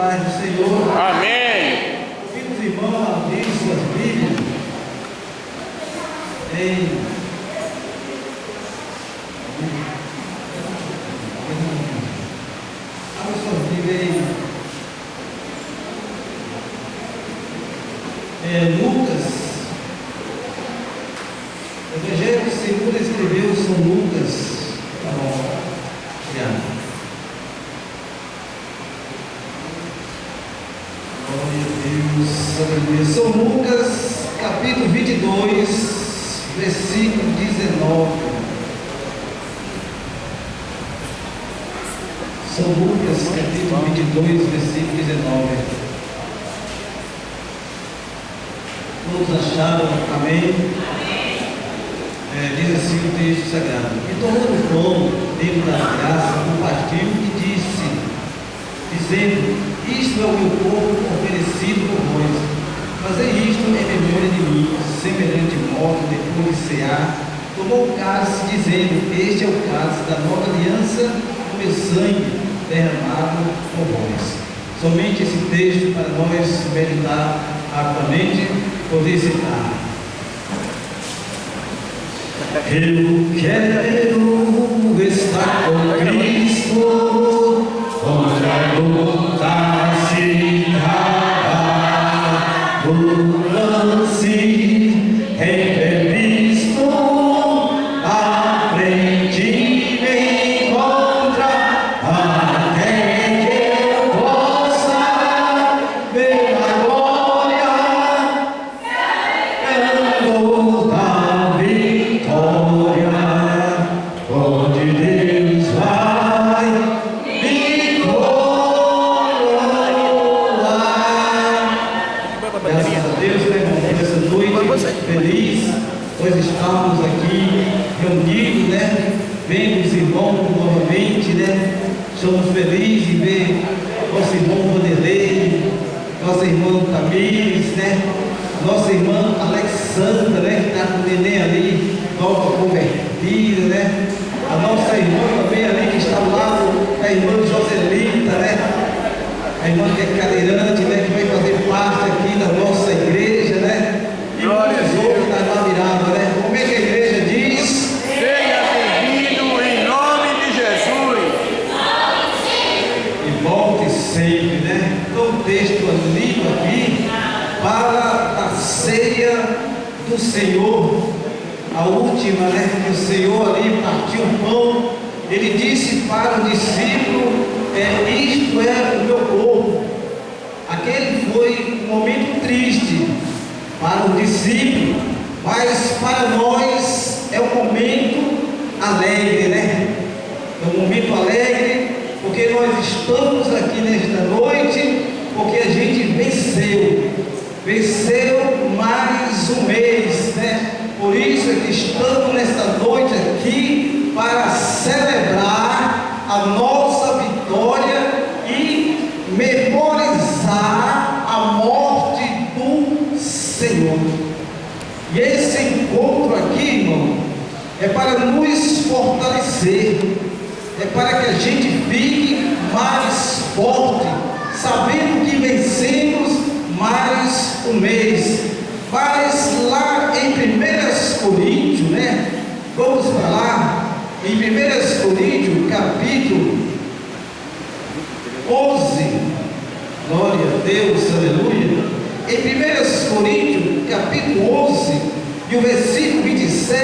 paz do Senhor. Amém. Convido os irmãos a abrir suas Bíblias abra suas Bíblias Lucas. O Evangelho segundo escreveu São Lucas. Tá bom. Obrigado. São Lucas, capítulo 22, versículo 19. São Lucas, capítulo 22, versículo 19. Todos acharam? Amém? Diz assim o texto sagrado: E tomando o pão, dentro da graça, compartilhou e disse, dizendo: Isto é o meu corpo oferecido por vós. Fazei isto em memória de mim. Semelhante modo, depois de cear, tomou o cálice, dizendo: Este é o cálice da nova aliança, do meu sangue derramado por vós. Somente esse texto para nós meditar rapidamente, poder citar. Eu quero estar com Cristo, onde a luta se acaba, o lance imprevisto, a frente me encontra, até que eu possa ver a glória, canto da vitória, onde Deus vai me coroar. Graças a Deus, né, por essa noite feliz, nós estamos aqui reunidos, né, vendo os irmãos novamente, né, estamos felizes em ver nosso irmão Vanderlei, nossa irmã Tamires, né, nossa irmã Alexandra, né, que está com o neném ali, nova convertida, né, a nossa irmã também ali que está ao lado, a irmã Joselita, né, a irmã que é cadeirante, né, que vai fazer parte aqui da nossa igreja, né, e muitos outros que estão lá virados, né, como é que a igreja diz? Seja bem-vindo em nome de Jesus. E volte sempre, né? Então o texto lido aqui para a ceia do Senhor, a última, né? Que o Senhor ali partiu o pão, ele disse para o discípulo: isto é o meu corpo. Aquele foi um momento triste para o discípulo, mas para nós é um momento alegre, né? É um momento alegre, porque nós estamos aqui nesta noite, porque a gente venceu mais um mês, né? Por isso é que estamos nesta noite aqui para celebrar a nossa vitória e memorizar a morte do Senhor. E esse encontro aqui, irmão, é para nos fortalecer, é para que a gente fique mais forte, sabendo que vencemos mais um mês. Mas lá em 1 Coríntios, né? Vamos para lá, em 1 Coríntios, capítulo 11, glória a Deus, aleluia. Em 1 Coríntios, capítulo 11, e o versículo 27,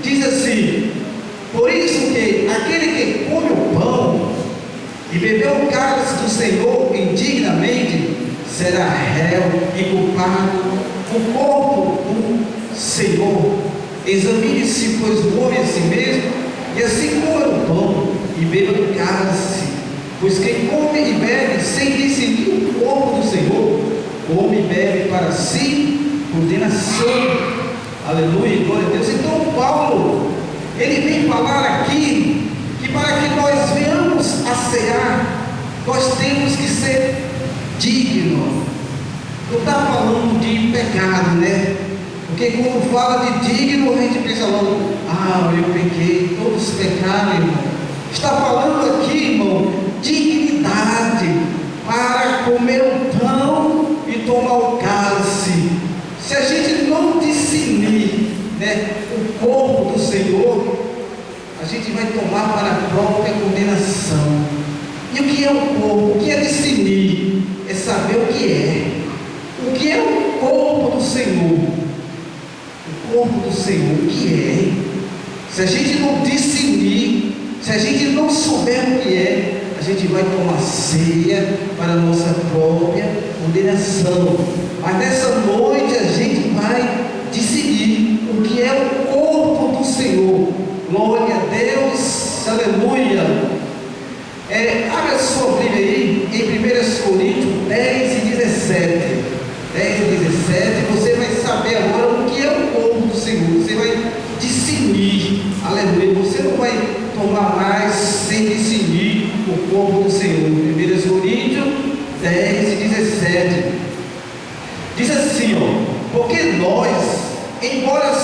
diz assim: Por isso que aquele que come o pão e bebeu o cálice do Senhor indignamente, será réu e culpado o corpo do Senhor. Examine-se, pois, o homem a si mesmo, e assim coma o pão e beba o cálice. Pois quem come e bebe sem discernir o corpo do Senhor, come e bebe para si condenação. Aleluia, glória a Deus. Então Paulo, ele vem falar aqui que para que nós venhamos a cear, nós temos que ser dignos. Não está falando de pecado, né? Porque quando fala de digno, a gente pensa logo: eu pequei, todos pecaram, irmão. Está falando aqui, irmão, dignidade para comer o pão e tomar o cálice. Se a gente não discernir, né, o corpo do Senhor, a gente vai tomar para a própria condenação. E o que é o corpo? O que é discernir? É saber o que é. O que é o corpo do Senhor? O corpo do Senhor, o que é? Se a gente não discernir, se a gente não souber o que é, a gente vai tomar ceia para a nossa própria condenação. Mas nessa noite a gente vai discernir o que é o corpo do Senhor. Glória a Deus, aleluia. Abre a sua Bíblia aí em 1 Coríntios 10 e 17. 10 e 17, você vai saber agora o que é o corpo do Senhor. Você vai discernir, aleluia. Você não vai tomar mais sem discernir o corpo do Senhor. 1 Coríntios 10 e 17 diz assim, ó: porque nós, embora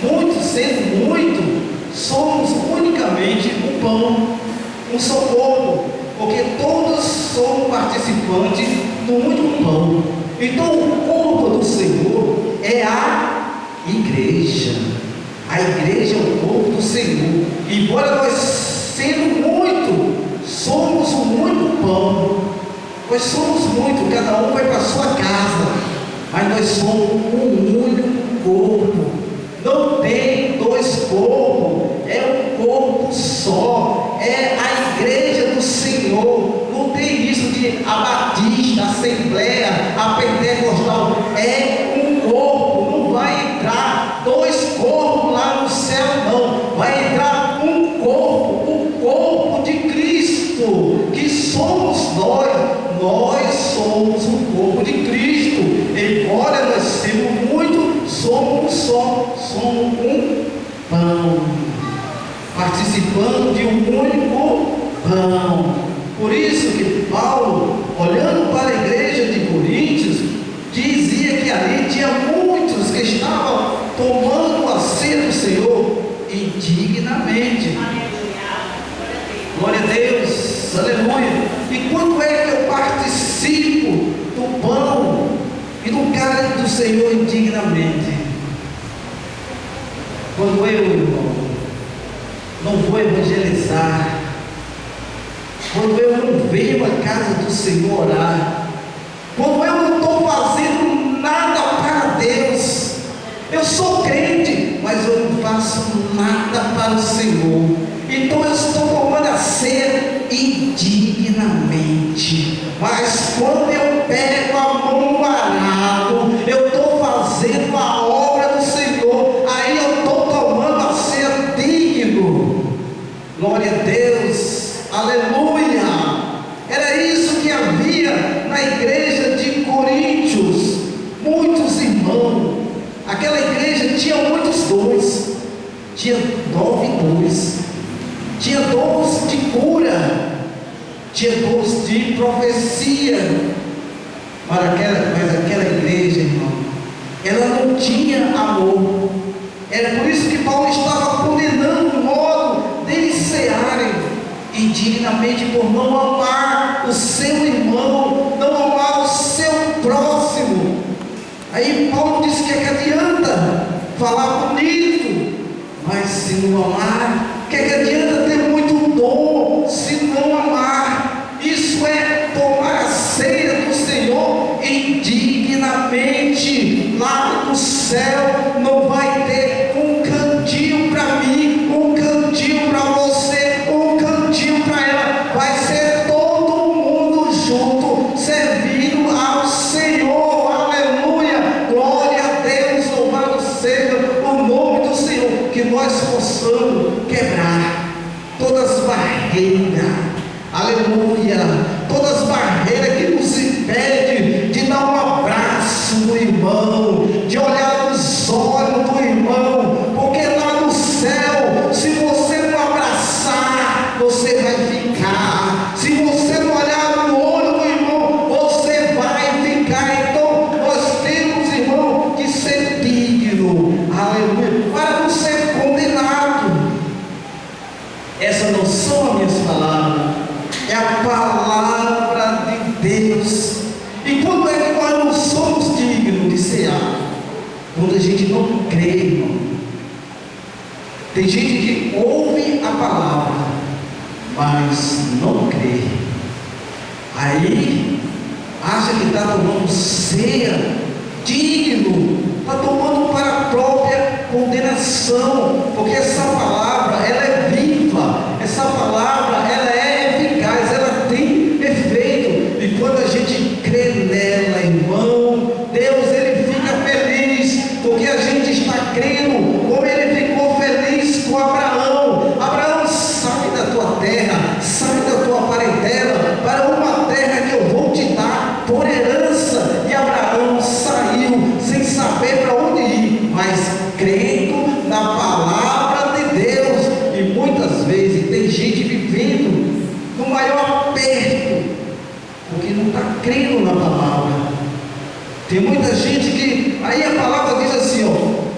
muitos, sendo muito, somos unicamente um pão, um só corpo, porque todos somos participantes do único pão. Então o corpo do Senhor é a igreja. A igreja é o corpo do Senhor. Embora nós, sendo muito, somos um único pão. Nós somos muito, cada um vai para a sua casa, mas nós somos um único corpo. Não tem dois corpos, é um corpo só, é a igreja do Senhor. Não tem isso de a batista, a assembleia, a pentecostal. É um corpo, não vai entrar dois corpos lá no céu, não. Vai entrar um corpo, o corpo de Cristo, que somos nós. Nós somos o corpo de Cristo. Embora nós sejamos muito, somos um só, somos um pão, participando de um único pão. Por isso que Paulo, olhando para a igreja de Coríntios, dizia que ali tinha muitos que estavam tomando a ceia do Senhor indignamente. Glória a Deus, aleluia. E quando é que eu participo do pão e do cálice do Senhor indignamente? Quando eu, irmão, não vou evangelizar, quando eu não venho à casa do Senhor orar, quando eu não estou fazendo nada para Deus, eu sou crente, mas eu não faço nada para o Senhor. Então eu estou tomando a ceia indignamente. Mas quando eu pego a mão no arado, eu estou fazendo a obra do Senhor, aí eu estou tomando a ceia digno. Glória a Deus, aleluia. Era isso que havia na igreja de Coríntios. Muitos irmãos, aquela igreja tinha muitos dons, tinha 9 dons. Tinha dons de cura, tinha dons de profecia, mas aquela igreja, irmão, ela não tinha amor. Era por isso que Paulo estava condenando o modo deles cearem indignamente, por não amar o seu irmão, não amar o seu próximo. Aí Paulo disse que adianta falar bonito, mas se não amar, que adianta ter muito dom se não amar? Isso é tomar a ceia do Senhor indignamente. Lá no céu não vai ter um cantinho para mim, um cantinho para você, um cantinho para ela. Vai ser todo mundo junto, servindo ao Senhor. Aleluia, glória a Deus, louvado seja o nome do Senhor. Que nós possamos quebrar todas as barreiras, aleluia, todas as barreiras que nos impedem de dar um abraço no irmão, de olhar nos quando a gente não crê, irmão. Tem gente que ouve a palavra, mas não crê. Aí acha que está tomando ceia digno, está tomando para a própria condenação, porque essa palavra ela é viva, essa palavra ela é eficaz, ela tem efeito, e quando a gente crê nela, irmão, Deus ele fica feliz, porque a gente está crendo, como ele ficou feliz com Abraão. Abraão, sai da tua terra, sai da tua parentela, para uma terra que eu vou te dar por herança. E Abraão saiu sem saber para onde ir, mas crendo na palavra de Deus. E muitas vezes tem gente vivendo no maior aperto, porque não está crendo na palavra. Tem muita gente que, aí a palavra diz assim, ó,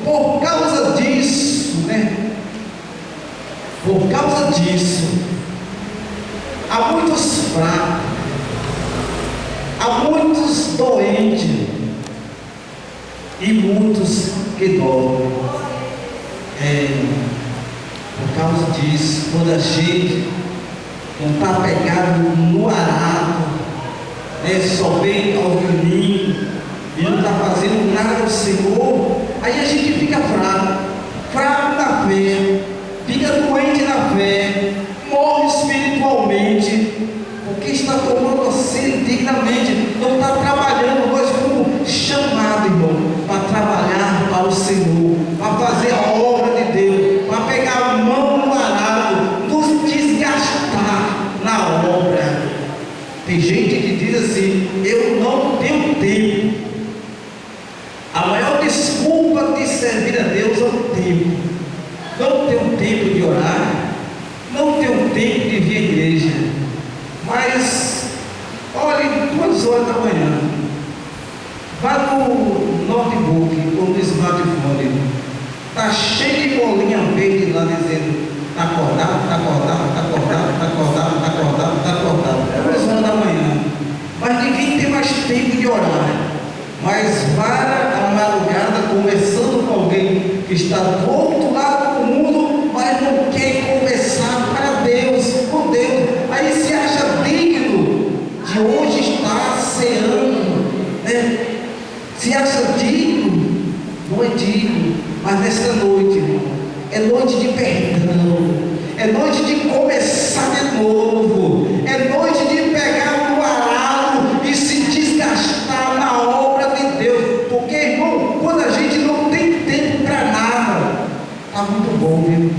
por causa disso, né? Por causa disso, há muitos fracos, há muitos doentes e muitos que dormem. Por causa disso, quando a gente não está pegado no arado, só vem ao violino e não está fazendo nada ao Senhor, aí a gente fica fraco na fé, fica doente na fé, morre espiritualmente, porque está tomando assim dignamente, não está trabalhando. Nós fomos chamados, irmão, para trabalhar para o Senhor, para fazer a obra de Deus, para pegar a mão no arado, nos desgastar na obra. Tem gente que diz assim, eu não tenho tempo. A maior desculpa de servir a Deus é o tempo. Não tenho tempo de orar, não tenho tempo de vir à igreja. Mas, olhe, 2 horas da manhã, vá no notebook ou no smartphone, está cheio de bolinha verde lá dizendo, está acordado, está acordado, está acordado, está acordado, está acordado, está acordado. 2 horas da manhã. Mas ninguém tem mais tempo de orar. Mas para a madrugada conversando com alguém que está do outro lado do mundo, mas não quer conversar para Deus, com Deus. Aí se acha digno de hoje estar ceando, né? Se acha digno, não é digno. Mas nesta noite, irmão, é noite de perdão, é noite de começar de novo, é noite de pegar o arado e se desgastar na obra de Deus. Porque, irmão, quando a gente não tem tempo para nada, está muito bom, viu?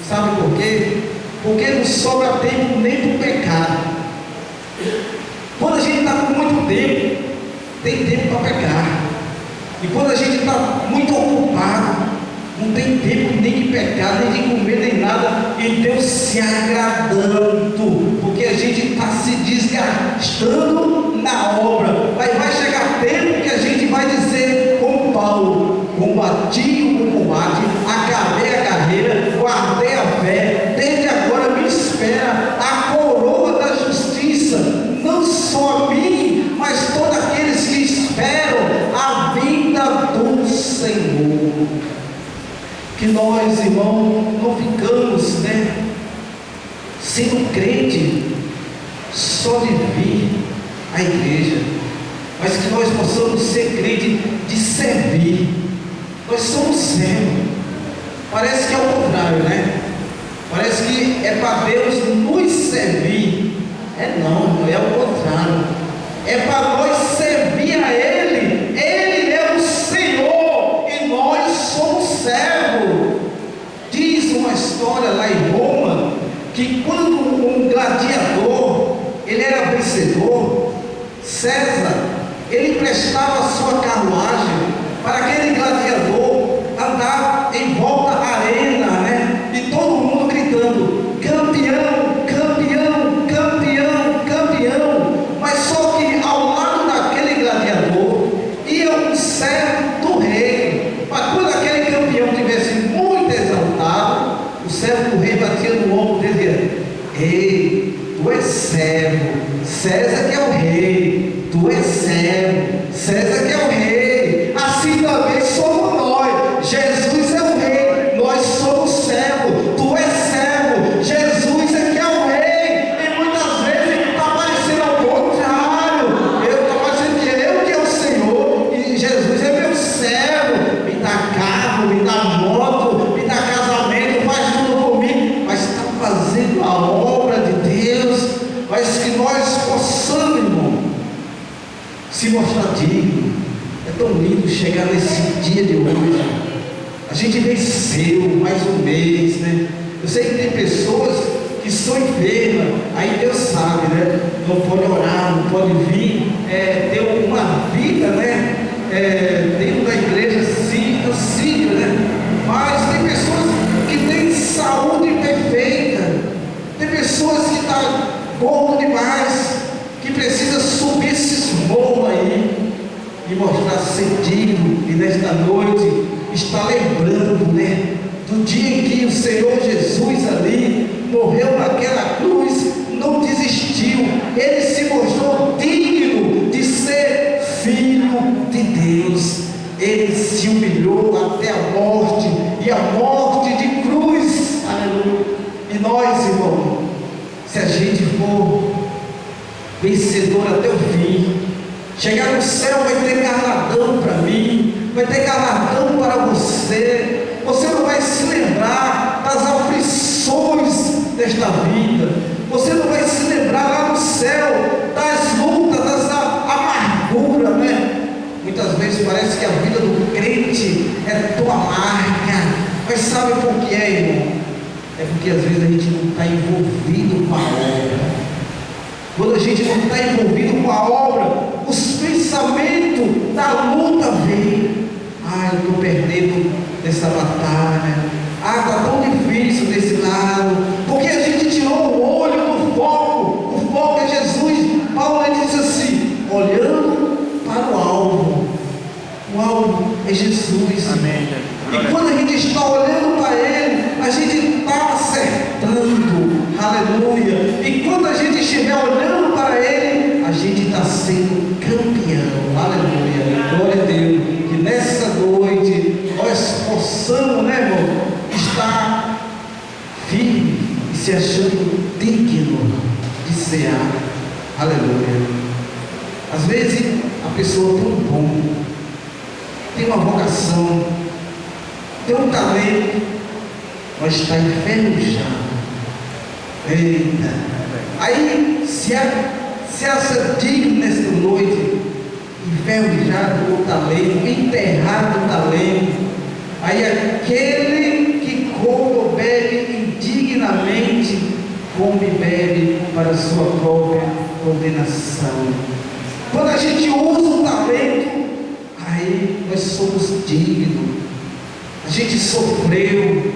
Sabe por quê? Porque não sobra tempo nem para o pecado. Quando a gente está com muito tempo, tem tempo para pecar. E quando a gente está muito ocupado, não tem tempo nem de pecar, nem de comer, nem nada, e Deus se agradando, porque a gente está se desgastando na obra. Mas vai chegar tempo que a gente vai dizer, como Paulo, combati o bom combate, acabei a carreira, guardei a fé, desde agora me espera a coroa da justiça, não só a mim, mas todos aqueles que esperam a vinda do Senhor. Que nós, irmãos, não ficamos, sendo crente só de vir à igreja, mas que nós possamos ser crente de servir. Nós somos servos. Parece que é o contrário, né? Parece que é para Deus nos servir. Não é o contrário. É para nós servir a Ele. Ele é o Senhor e nós somos servos. Diz uma história lá em Roma que quando um gladiador ele era vencedor, César ele prestava a sua carruagem para aquele gladiador andar em volta à arena, e todo mundo gritando: campeão, campeão, campeão, campeão. Mas só que ao lado daquele gladiador ia um servo do rei. Mas quando aquele campeão estivesse muito exaltado, o servo do rei batia no ombro e dizia: ei, tu és servo, César que é o rei, tu és servo, César que é o rei. Assim também somos nós. se mostrar digno. É tão lindo chegar nesse dia de hoje. A gente venceu mais um mês, né? Eu sei que tem pessoas que são enfermas, aí Deus sabe, né? Não pode orar, não pode vir, ter uma vida, né? Dentro da igreja, siga, né? Mas tem pessoas que têm saúde perfeita, tem pessoas que estão gordo demais, que precisa subir esses morros aí e mostrar ser digno, e nesta noite está lembrando, né? Do dia em que o Senhor Jesus ali morreu naquela cruz, não desistiu, ele se mostrou digno de ser filho de Deus. Ele se humilhou até a morte, e a morte de cruz. Aleluia. E nós, irmão, se a gente for vencedor até o fim, chegar no céu, vai ter galardão para mim, vai ter galardão para você. Você não vai se lembrar das aflições desta vida, você não vai se lembrar lá no céu das lutas, das amarguras, né? Muitas vezes parece que a vida do crente é tão amarga, mas sabe por que irmão? É porque às vezes a gente não está envolvido com a obra. Quando a gente não está envolvido com a obra, os pensamentos da luta vêm. Eu estou perdendo nessa batalha. Está tão difícil desse lado. Porque a gente tirou o olho do foco. O foco é Jesus. Paulo diz assim: olhando para o alvo. O alvo é Jesus. Amém. E quando a gente está olhando para Ele, a gente está acertando. Aleluia. E quando a gente estiver olhando para Ele, a gente está sendo campeão. Aleluia. Glória a Deus. Que nessa noite nós possamos, né, irmão, estar firme e se achando digno de cear. Aleluia. Às vezes a pessoa tem um dom, tem uma vocação, tem um talento, mas está enferrujado. Eita! Aí se acha digno nesta noite, enferrujado o talento, enterrado o talento. Aí aquele que come ou bebe indignamente, come e bebe para a sua própria condenação. Quando a gente usa o talento, aí nós somos dignos. A gente sofreu,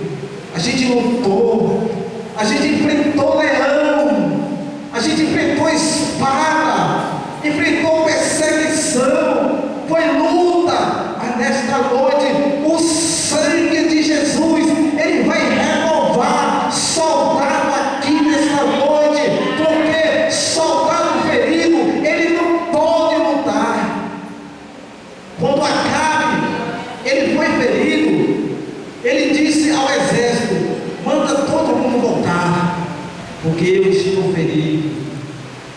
a gente lutou, a gente enfrentou leão, a gente enfrentou espada, enfrentou perseguição, foi luta. Mas nesta noite, o sangue de Jesus, ele vai renovar soldado aqui nesta noite, porque soldado ferido, ele não pode lutar. Quando Acabe, ele foi ferido, ele disse ao exército: manda todo mundo voltar, porque eu estou ferido.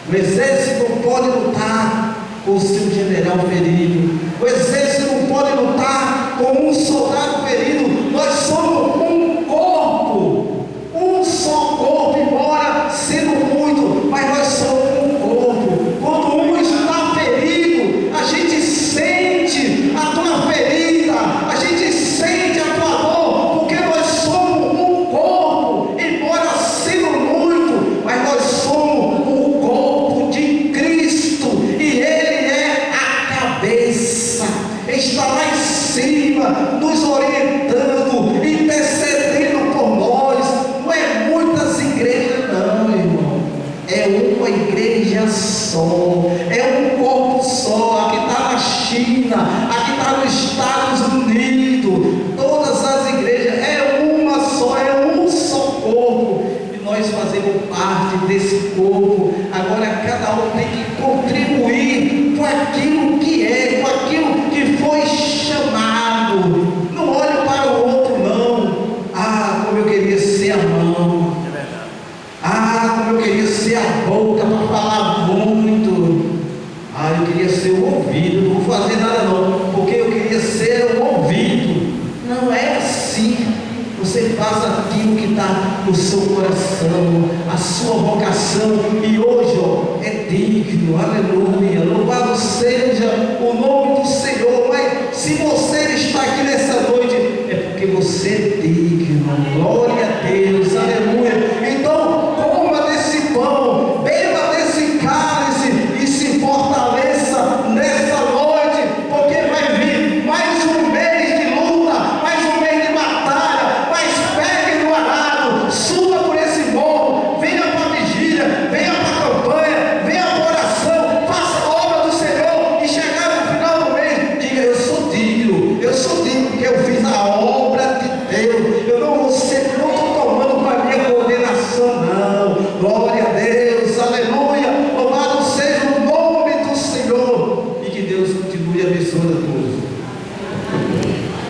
O exército não pode lutar com o seu general ferido, o exército não pode lutar com um soldado ferido. Nós somos um corpo, um só corpo, embora sendo muito, mas nós somos um corpo. Quando um está ferido, a gente sente a tua ferida, a gente sente a tua dor, porque nós somos um corpo, embora sendo muito, mas nós somos o corpo de Cristo, e Ele é a cabeça, está lá em cima, nos orientando, intercedendo por nós. Não é muitas igrejas não, irmão, é uma igreja só, é um corpo só. Aqui está na China, aqui está nos Estados Unidos, todas as igrejas é uma só, é um só corpo, e nós fazemos parte desse corpo. Agora cada um tem que contribuir com aquilo que é, com aquilo que foi chamado. Não olhe para o outro não. Como eu queria ser a mão, É verdade. como eu queria ser a boca para falar muito. Eu queria ser o ouvido. Não vou fazer nada não, porque eu queria ser o ouvido. Não é assim. Você faz aquilo que está no seu coração, a sua vocação. E hoje, é digno, aleluia, louvado seja o nome do Senhor. Mas se você está aqui nessa noite, é porque você é digno, glória